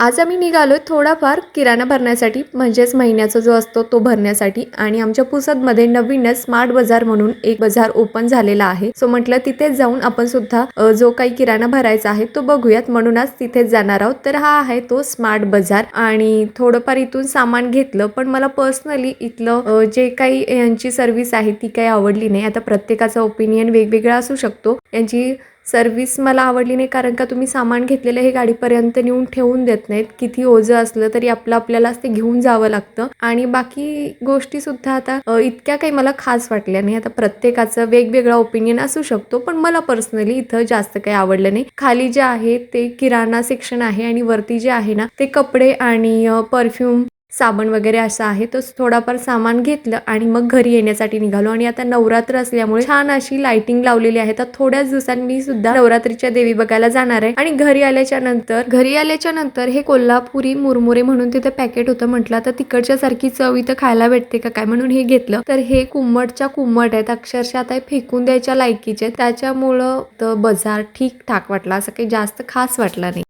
आज आम्ही निघालो थोडाफार किराणा भरण्यासाठी, म्हणजेच महिन्याचा जो असतो तो भरण्यासाठी. आणि आमच्या पुसदमध्ये नवीनच स्मार्ट बाजार म्हणून एक बाजार ओपन झालेला आहे. सो म्हटलं तिथेच जाऊन आपण सुद्धा जो काही किराणा भरायचा आहे तो बघूयात, म्हणूनच तिथेच जाणार आहोत. तर हा आहे तो स्मार्ट बाजार आणि थोडंफार इथून सामान घेतलं, पण मला पर्सनली इथलं जे काही यांची सर्व्हिस आहे ती काही आवडली नाही. आता प्रत्येकाचा ओपिनियन वेगवेगळा असू शकतो. यांची सर्व्हिस मला आवडली नाही, कारण का तुम्ही सामान घेतलेलं हे गाडीपर्यंत नेऊन ठेवून देत नाहीत. किती ओझं असलं तरी आपल्यालाच ते घेऊन जावं लागतं. आणि बाकी गोष्टी सुद्धा आता इतक्या काही मला खास वाटल्या नाही. आता प्रत्येकाचं वेगवेगळा ओपिनियन असू शकतो, पण मला पर्सनली इथं जास्त काही आवडलं नाही. खाली जे आहे ते किराणा सेक्शन आहे आणि वरती जे आहे ना ते कपडे आणि परफ्यूम, साबण वगैरे असं आहे. तर थोडाफार सामान घेतलं आणि मग घरी येण्यासाठी निघालो. आणि आता नवरात्र असल्यामुळे छान अशी लाइटिंग लावलेली आहे. तर थोड्याच दिवसांनी मी सुद्धा नवरात्रीच्या देवी बघायला जाणार आहे. आणि घरी आल्याच्या नंतर हे कोल्हापुरी मुरमुरे म्हणून तिथे पॅकेट होतं. म्हटलं तर तिकडच्या सारखी चव इथं खायला भेटते का काय, म्हणून हे घेतलं. तर हे कुंमटच्या कुंमट आहेत, अक्षरशः आता फेकून द्यायच्या लायकीचे. त्याच्यामुळं तर बाजार ठीक ठाक वाटला, असं काही जास्त खास वाटला नाही.